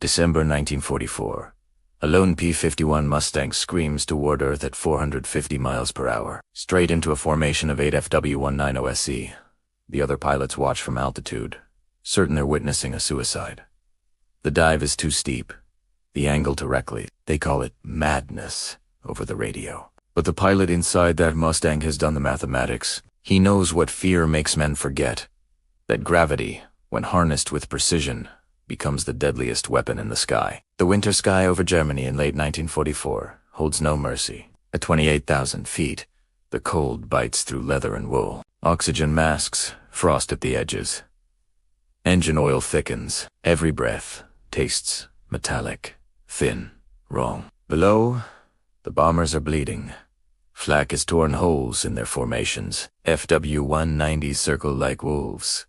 December 1944. A lone P-51 Mustang screams toward Earth at 450 miles per hour, straight into a formation of 8 FW-190s. The other pilots watch from altitude, certain they're witnessing a suicide. The dive is too steep. The angle directly. They call it madness over the radio. But the pilot inside that Mustang has done the mathematics. He knows what fear makes men forget. That gravity, when harnessed with precision, becomes the deadliest weapon in the sky. The winter sky over Germany in late 1944 holds no mercy. At 28,000 feet, the cold bites through leather and wool. Oxygen masks, frost at the edges. Engine oil thickens. Every breath tastes metallic, thin, wrong. Below, the bombers are bleeding. Flak has torn holes in their formations. FW-190s circle like wolves,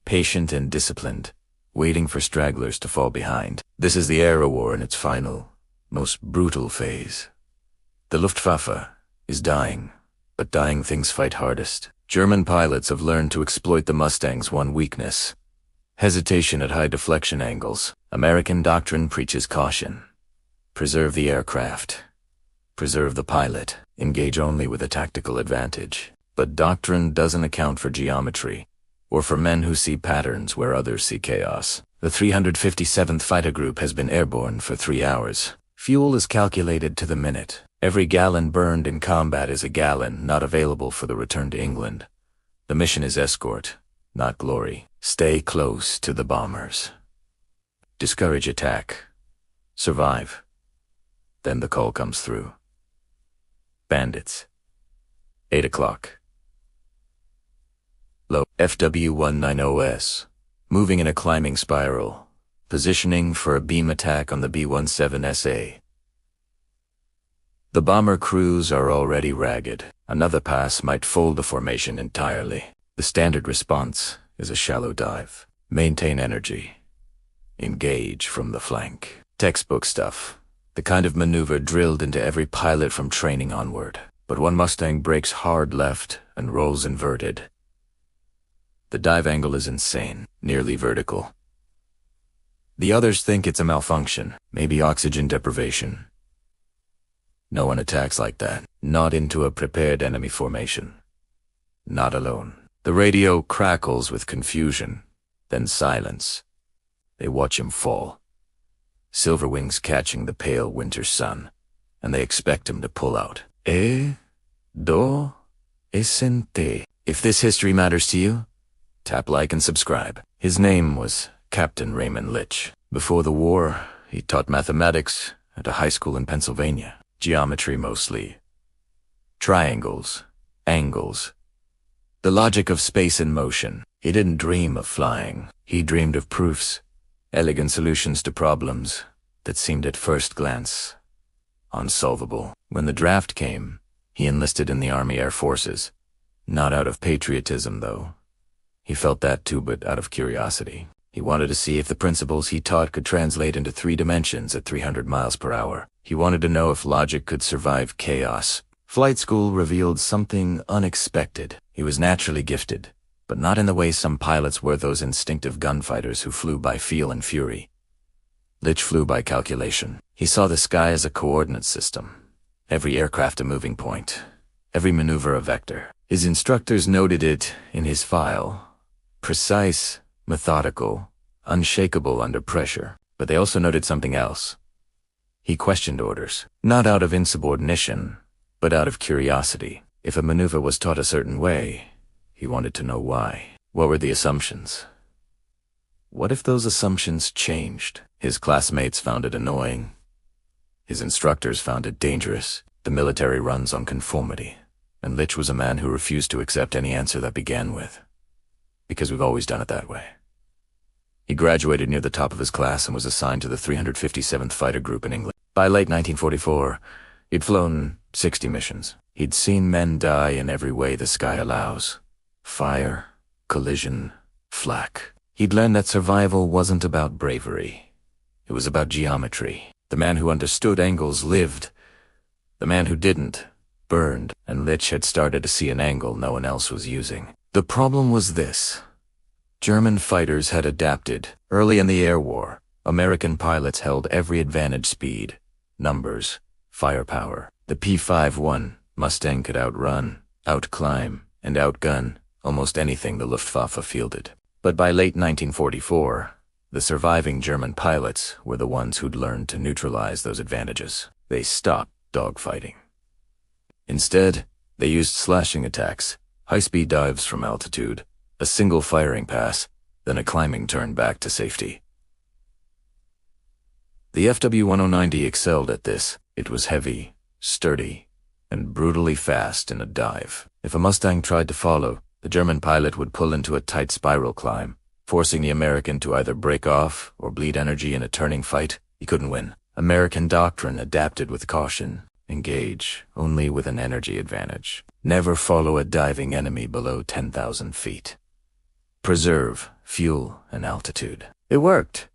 patient and disciplined, waiting for stragglers to fall behind. This is the air war in its final, most brutal phase. The Luftwaffe is dying, but dying things fight hardest. German pilots have learned to exploit the Mustang's one weakness: hesitation at high deflection angles. American doctrine preaches caution. Preserve the aircraft. Preserve the pilot. Engage only with a tactical advantage. But doctrine doesn't account for geometry, or for men who see patterns where others see chaos. The 357th Fighter Group has been airborne for 3 hours. Fuel is calculated to the minute. Every gallon burned in combat is a gallon not available for the return to England. The mission is escort, not glory. Stay close to the bombers. Discourage attack. Survive. Then the call comes through. Bandits. 8 o'clock. Low. FW-190s. Moving in a climbing spiral. Positioning for a beam attack on the B-17SA. The bomber crews are already ragged. Another pass might fold the formation entirely. The standard response is a shallow dive. Maintain energy. Engage from the flank. Textbook stuff. The kind of maneuver drilled into every pilot from training onward. But one Mustang brakes hard left and rolls inverted. The dive angle is insane, nearly vertical. The others think it's a malfunction, maybe oxygen deprivation. No one attacks like that, not into a prepared enemy formation. Not alone. The radio crackles with confusion, then silence. They watch him fall. Silver wings catching the pale winter sun, and they expect him to pull out. Do, esente. If this history matters to you, tap like and subscribe. His name was Captain Raymond Littge. Before the war, he taught mathematics at a high school in Pennsylvania. Geometry mostly. Triangles, angles. The logic of space and motion. He didn't dream of flying. He dreamed of proofs. Elegant solutions to problems that seemed at first glance unsolvable. When the draft came, he enlisted in the Army Air Forces. Not out of patriotism, though. He felt that too, but out of curiosity. He wanted to see if the principles he taught could translate into 3 dimensions at 300 miles per hour. He wanted to know if logic could survive chaos. Flight school revealed something unexpected. He was naturally gifted, but not in the way some pilots were, those instinctive gunfighters who flew by feel and fury. Littge flew by calculation. He saw the sky as a coordinate system. Every aircraft a moving point. Every maneuver a vector. His instructors noted it in his file. Precise, methodical, unshakable under pressure. But they also noted something else. He questioned orders, not out of insubordination, but out of curiosity. If a maneuver was taught a certain way, he wanted to know why. What were the assumptions? What if those assumptions changed? His classmates found it annoying. His instructors found it dangerous. The military runs on conformity, and Littge was a man who refused to accept any answer that began with, because we've always done it that way. He graduated near the top of his class and was assigned to the 357th Fighter Group in England. By late 1944, he'd flown 60 missions. He'd seen men die in every way the sky allows. Fire, collision, flak. He'd learned that survival wasn't about bravery. It was about geometry. The man who understood angles lived. The man who didn't burned, and Littge had started to see an angle no one else was using. The problem was this. German fighters had adapted early in the air war. American pilots held every advantage: speed, numbers, firepower. The P-51 Mustang could outrun, outclimb, and outgun almost anything the Luftwaffe fielded. But by late 1944, the surviving German pilots were the ones who'd learned to neutralize those advantages. They stopped dogfighting. Instead, they used slashing attacks, high-speed dives from altitude, a single firing pass, then a climbing turn back to safety. The FW-190 excelled at this. It was heavy, sturdy, and brutally fast in a dive. If a Mustang tried to follow, the German pilot would pull into a tight spiral climb, forcing the American to either break off or bleed energy in a turning fight. He couldn't win. American doctrine adapted with caution. Engage only with an energy advantage. Never follow a diving enemy below 10,000 feet. Preserve fuel and altitude. It worked.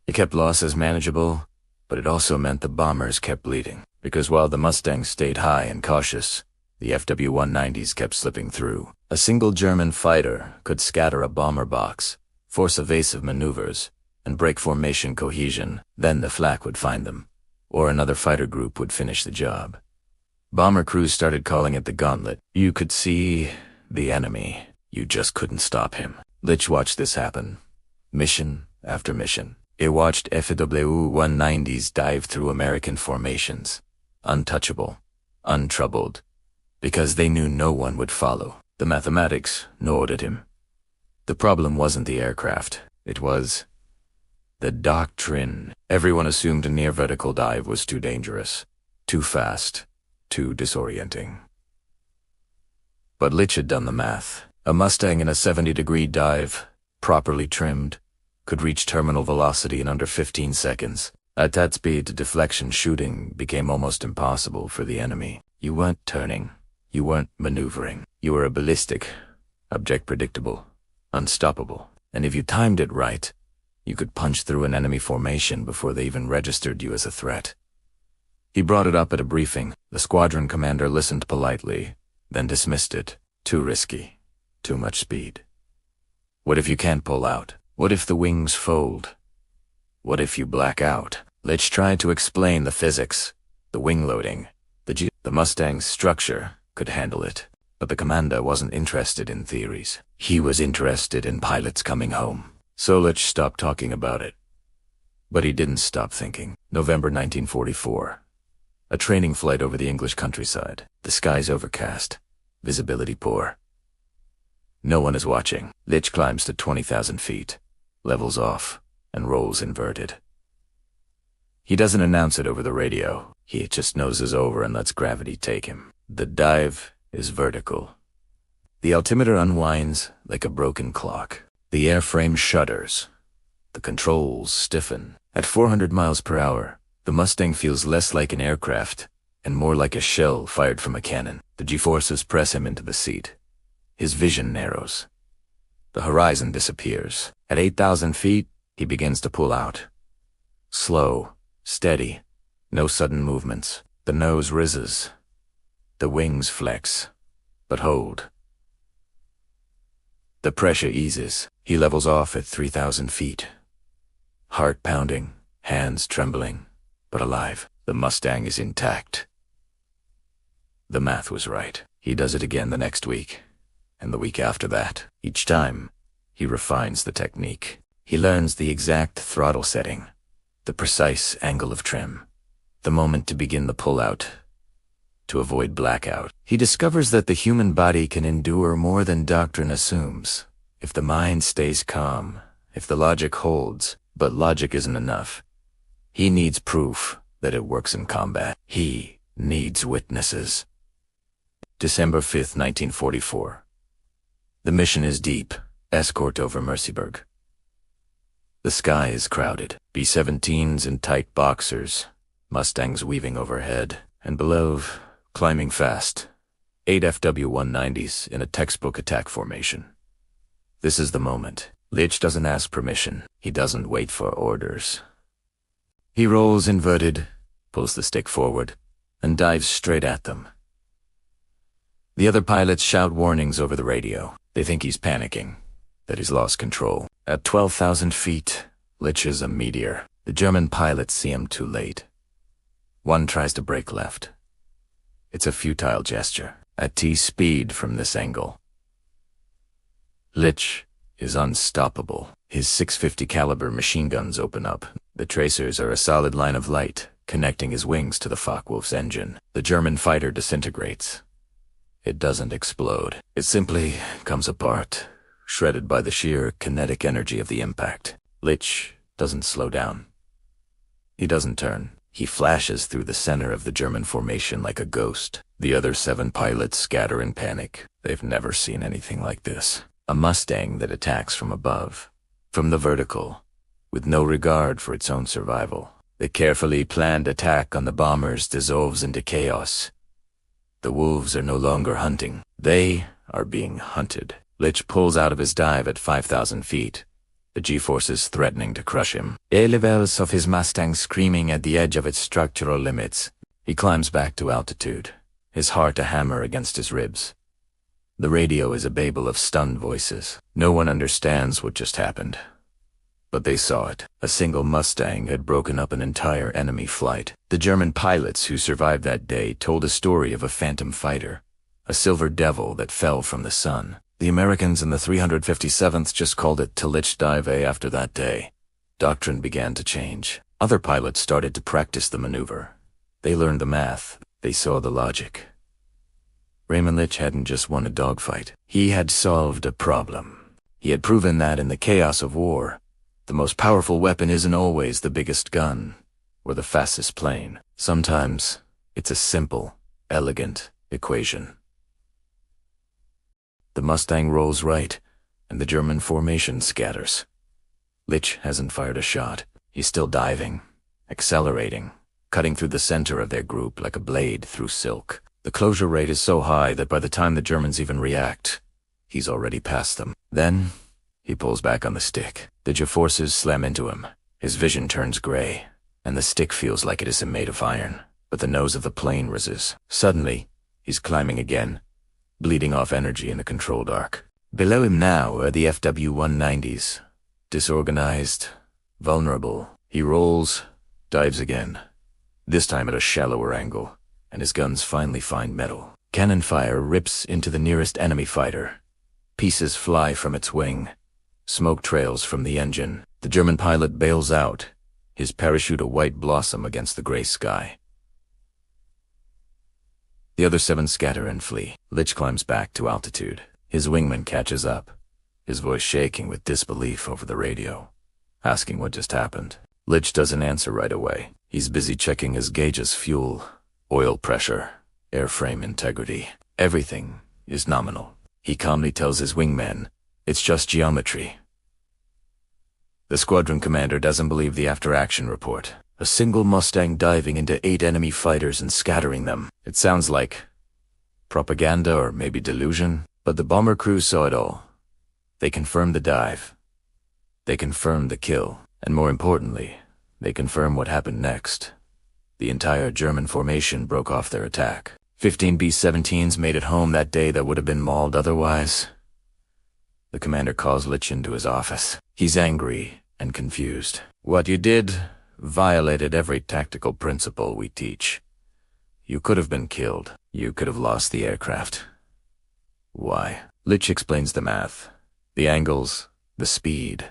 It kept losses manageable, but it also meant the bombers kept bleeding, because while the Mustangs stayed high and cautious, the FW-190s kept slipping through. A single German fighter could scatter a bomber box, force evasive maneuvers, and break formation cohesion. Then the flak would find them, or another fighter group would finish the job. Bomber crews started calling it the gauntlet. You could see the enemy. You just couldn't stop him. Littge watched this happen, mission after mission. He watched FW-190s dive through American formations, untouchable, untroubled, because they knew no one would follow. The mathematics gnawed at him. The problem wasn't the aircraft. It was the doctrine. Everyone assumed a near-vertical dive was too dangerous, too fast, too disorienting. But Littge had done the math. A Mustang in a 70-degree dive, properly trimmed, could reach terminal velocity in under 15 seconds. At that speed, deflection shooting became almost impossible for the enemy. You weren't turning. You weren't maneuvering. You were a ballistic, object predictable, unstoppable. And if you timed it right, you could punch through an enemy formation before they even registered you as a threat. He brought it up at a briefing. The squadron commander listened politely, then dismissed it. Too risky. Too much speed. What if you can't pull out? What if the wings fold? What if you black out? Littge tried to explain the physics, the wing loading, the Mustang's structure could handle it. But the commander wasn't interested in theories. He was interested in pilots coming home. So Littge stopped talking about it. But he didn't stop thinking. November 1944. A training flight over the English countryside. The sky's overcast. Visibility poor. No one is watching. Littge climbs to 20,000 feet, levels off, and rolls inverted. He doesn't announce it over the radio. He just noses over and lets gravity take him. The dive is vertical. The altimeter unwinds like a broken clock. The airframe shudders. The controls stiffen. At 400 miles per hour, the Mustang feels less like an aircraft and more like a shell fired from a cannon. The G-forces press him into the seat. His vision narrows. The horizon disappears. At 8,000 feet, he begins to pull out. Slow, steady, no sudden movements. The nose rises. The wings flex, but hold. The pressure eases. He levels off at 3,000 feet. Heart pounding, hands trembling, but alive. The Mustang is intact. The math was right. He does it again the next week, and the week after that. Each time, he refines the technique. He learns the exact throttle setting, the precise angle of trim, the moment to begin the pullout, to avoid blackout. He discovers that the human body can endure more than doctrine assumes, if the mind stays calm, if the logic holds. But logic isn't enough. He needs proof that it works in combat. He needs witnesses. December 5th, 1944. The mission is deep, escort over Merseburg. The sky is crowded. B-17s in tight boxers, Mustangs weaving overhead, and below, climbing fast, 8 FW-190s in a textbook attack formation. This is the moment. Littge doesn't ask permission. He doesn't wait for orders. He rolls inverted, pulls the stick forward, and dives straight at them. The other pilots shout warnings over the radio. They think he's panicking, that he's lost control. At 12,000 feet, Littge is a meteor. The German pilots see him too late. One tries to brake left. It's a futile gesture. At T-speed from this angle. Littge is unstoppable. His 650 caliber machine guns open up. The tracers are a solid line of light, connecting his wings to the Focke-Wulf's engine. The German fighter disintegrates. It doesn't explode. It simply comes apart, shredded by the sheer kinetic energy of the impact. Littge doesn't slow down. He doesn't turn. He flashes through the center of the German formation like a ghost. The other 7 pilots scatter in panic. They've never seen anything like this. A Mustang that attacks from above, from the vertical, with no regard for its own survival. The carefully planned attack on the bombers dissolves into chaos. The wolves are no longer hunting. They are being hunted. Littge pulls out of his dive at 5,000 feet. The G-forces threatening to crush him. Air levels of his Mustang screaming at the edge of its structural limits. He climbs back to altitude, his heart a hammer against his ribs. The radio is a babel of stunned voices. No one understands what just happened. But they saw it. A single Mustang had broken up an entire enemy flight. The German pilots who survived that day told a story of a phantom fighter, a silver devil that fell from the sun. The Americans in the 357th just called it Littge Dive after that day. Doctrine began to change. Other pilots started to practice the maneuver. They learned the math. They saw the logic. Raymond Littge hadn't just won a dogfight. He had solved a problem. He had proven that in the chaos of war, the most powerful weapon isn't always the biggest gun or the fastest plane. Sometimes it's a simple, elegant equation. The Mustang rolls right, and the German formation scatters. Littge hasn't fired a shot. He's still diving, accelerating, cutting through the center of their group like a blade through silk. The closure rate is so high that by the time the Germans even react, he's already past them. Then, he pulls back on the stick. The G-forces slam into him. His vision turns gray, and the stick feels like it is made of iron. But the nose of the plane rises. Suddenly, he's climbing again, bleeding off energy in the control arc. Below him now are the FW-190s. Disorganized, vulnerable. He rolls, dives again, this time at a shallower angle, and his guns finally find metal. Cannon fire rips into the nearest enemy fighter. Pieces fly from its wing. Smoke trails from the engine. The German pilot bails out, his parachute a white blossom against the gray sky. The other 7 scatter and flee. Littge climbs back to altitude. His wingman catches up, his voice shaking with disbelief over the radio, asking what just happened. Littge doesn't answer right away. He's busy checking his gauges, fuel, oil pressure, airframe integrity. Everything is nominal. He calmly tells his wingman, it's just geometry. The squadron commander doesn't believe the after-action report. A single Mustang diving into 8 enemy fighters and scattering them. It sounds like propaganda or maybe delusion, but the bomber crew saw it all. They confirmed the dive. They confirmed the kill. And more importantly, they confirmed what happened next. The entire German formation broke off their attack. 15 B-17s made it home that day that would have been mauled otherwise. The commander calls Littge into his office. He's angry and confused. What you did violated every tactical principle we teach. You could have been killed. You could have lost the aircraft. Why? Littge explains the math. The angles, the speed,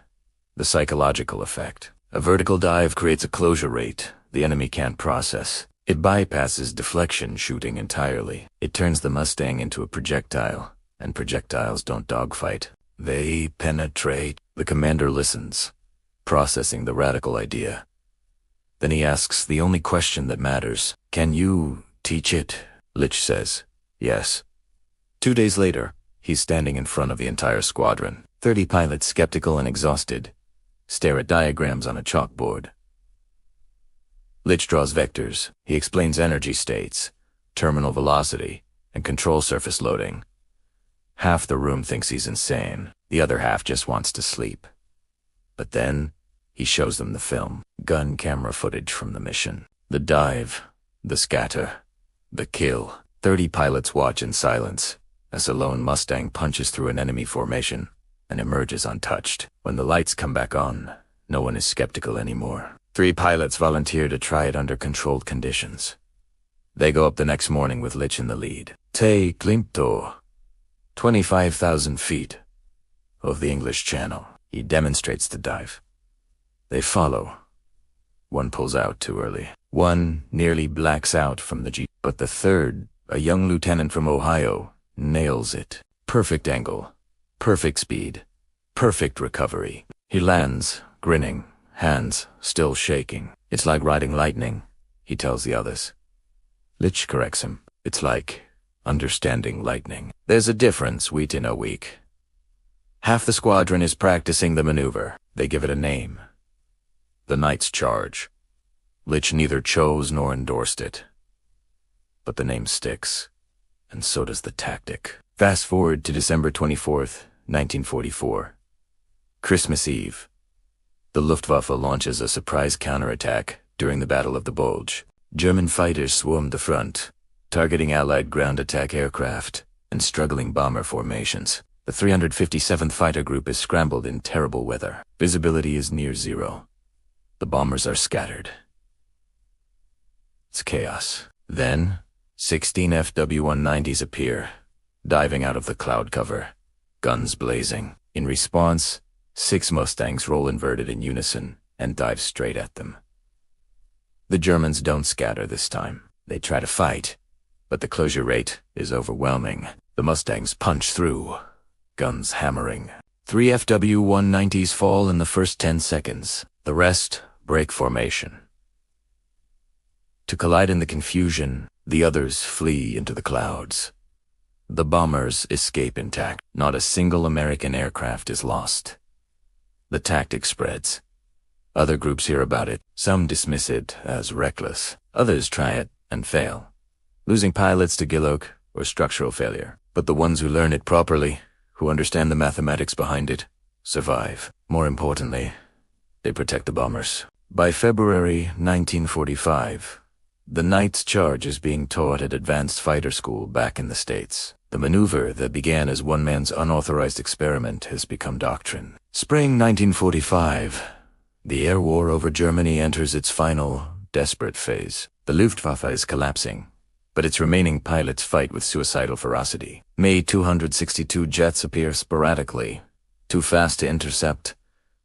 the psychological effect. A vertical dive creates a closure rate the enemy can't process. It bypasses deflection shooting entirely. It turns the Mustang into a projectile, and projectiles don't dogfight. They penetrate. The commander listens, processing the radical idea. Then he asks the only question that matters. Can you teach it? Littge says, yes. 2 days later, he's standing in front of the entire squadron. 30 pilots, skeptical and exhausted, stare at diagrams on a chalkboard. Littge draws vectors. He explains energy states, terminal velocity, and control surface loading. Half the room thinks he's insane. The other half just wants to sleep. But then, he shows them the film. Gun camera footage from the mission. The dive, the scatter, the kill. 30 pilots watch in silence as a lone Mustang punches through an enemy formation and emerges untouched. When the lights come back on, No one is skeptical anymore. 3 pilots volunteer to try it under controlled conditions. They go up the next morning with Littge in the lead. Te Klimpto, 25,000 feet of the English Channel. He demonstrates the dive. They follow. One pulls out too early. One nearly blacks out from the Jeep, but the third, a young lieutenant from Ohio, nails it. Perfect angle, perfect speed, perfect recovery. He lands, grinning, hands still shaking. It's like riding lightning, he tells the others. Littge corrects him. It's like understanding lightning. There's a difference week in a week. Half the squadron is practicing the maneuver. They give it a name. The Night's Charge. Littge neither chose nor endorsed it. But the name sticks, and so does the tactic. Fast forward to December 24th, 1944. Christmas Eve. The Luftwaffe launches a surprise counterattack during the Battle of the Bulge. German fighters swarmed the front, targeting Allied ground attack aircraft and struggling bomber formations. The 357th Fighter Group is scrambled in terrible weather. Visibility is near zero. The bombers are scattered. It's chaos. Then, 16 FW-190s appear, diving out of the cloud cover, guns blazing. In response, 6 Mustangs roll inverted in unison and dive straight at them. The Germans don't scatter this time. They try to fight, but the closure rate is overwhelming. The Mustangs punch through, guns hammering. 3 FW-190s fall in the first 10 seconds. The rest break formation. To collide in the confusion, the others flee into the clouds. The bombers escape intact. Not a single American aircraft is lost. The tactic spreads. Other groups hear about it. Some dismiss it as reckless. Others try it and fail, losing pilots to Gillock or structural failure. But the ones who learn it properly, who understand the mathematics behind it, survive. More importantly, they protect the bombers. By February 1945, the Night's Charge is being taught at advanced fighter school back in the States. The maneuver that began as one man's unauthorized experiment has become doctrine. Spring 1945, the air war over Germany enters its final, desperate phase. The Luftwaffe is collapsing, but its remaining pilots fight with suicidal ferocity. May 262 jets appear sporadically, too fast to intercept,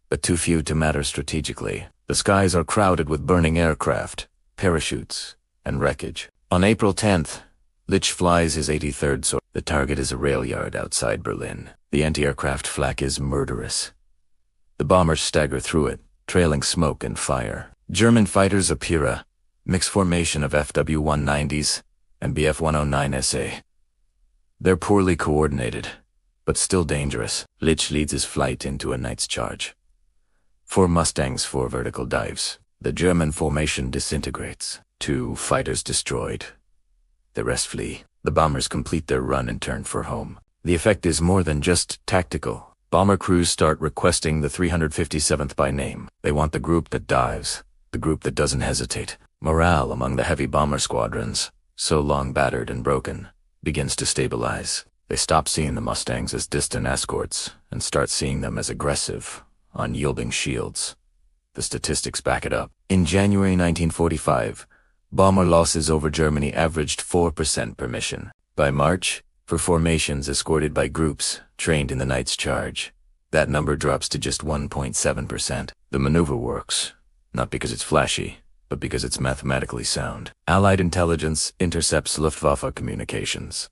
but too few to matter strategically. The skies are crowded with burning aircraft, parachutes, and wreckage. On April 10th, Littge flies his 83rd Sword. The target is a rail yard outside Berlin. The anti-aircraft flak is murderous. The bombers stagger through it, trailing smoke and fire. German fighters appear a mixed formation of FW-190s and Bf-109SA. They're poorly coordinated, but still dangerous. Littge leads his flight into a Night's Charge. 4 Mustangs, 4 vertical dives. The German formation disintegrates. 2 fighters destroyed. The rest flee. The bombers complete their run and turn for home. The effect is more than just tactical. Bomber crews start requesting the 357th by name. They want the group that dives, the group that doesn't hesitate. Morale among the heavy bomber squadrons, so long battered and broken, begins to stabilize. They stop seeing the Mustangs as distant escorts and start seeing them as aggressive, unyielding shields. The statistics back it up. In January 1945, bomber losses over Germany averaged 4% per mission. By March, for formations escorted by groups trained in the Night's Charge, that number drops to just 1.7%. The maneuver works, not because it's flashy, but because it's mathematically sound. Allied intelligence intercepts Luftwaffe communications.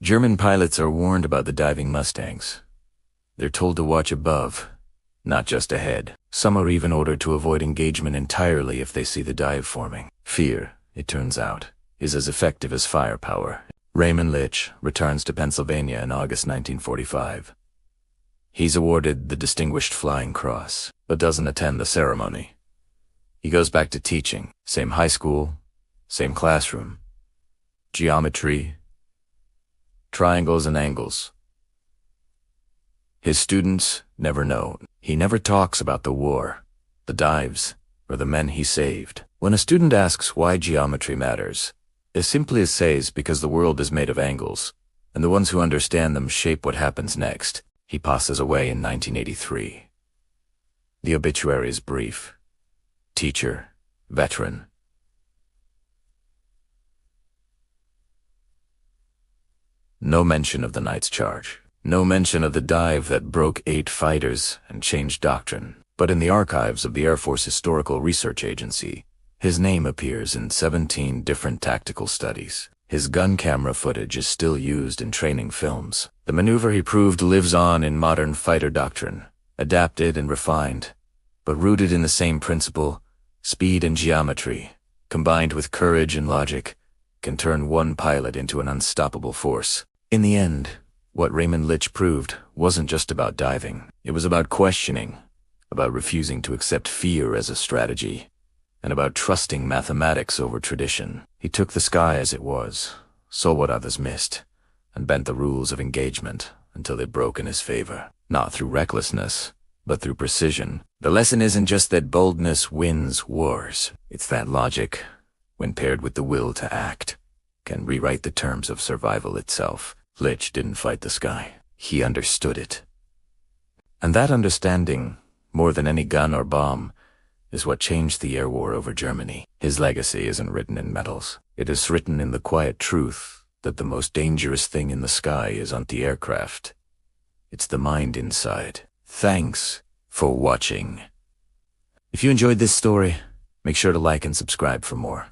German pilots are warned about the diving Mustangs. They're told to watch above, not just ahead. Some are even ordered to avoid engagement entirely if they see the dive forming. Fear, it turns out, is as effective as firepower. Raymond Littge returns to Pennsylvania in August 1945. He's awarded the Distinguished Flying Cross, but doesn't attend the ceremony. He goes back to teaching. Same high school, same classroom. Geometry, triangles and angles. His students never know. He never talks about the war, the dives, or the men he saved. When a student asks why geometry matters, as simply as says because the world is made of angles, and the ones who understand them shape what happens next, he passes away in 1983. The obituary is brief. Teacher, veteran. No mention of the night's charge. No mention of the dive that broke 8 fighters and changed doctrine. But in the archives of the Air Force Historical Research Agency, his name appears in 17 different tactical studies. His gun camera footage is still used in training films. The maneuver he proved lives on in modern fighter doctrine, adapted and refined, but rooted in the same principle: speed and geometry, combined with courage and logic, can turn one pilot into an unstoppable force. In the end, what Raymond Littge proved wasn't just about diving. It was about questioning, about refusing to accept fear as a strategy, and about trusting mathematics over tradition. He took the sky as it was, saw what others missed, and bent the rules of engagement until they broke in his favor. Not through recklessness, but through precision. The lesson isn't just that boldness wins wars. It's that logic, when paired with the will to act, can rewrite the terms of survival itself. Littge didn't fight the sky. He understood it. And that understanding, more than any gun or bomb, is what changed the air war over Germany. His legacy isn't written in medals. It is written in the quiet truth that the most dangerous thing in the sky is anti-aircraft. It's the mind inside. Thanks for watching. If you enjoyed this story, make sure to like and subscribe for more.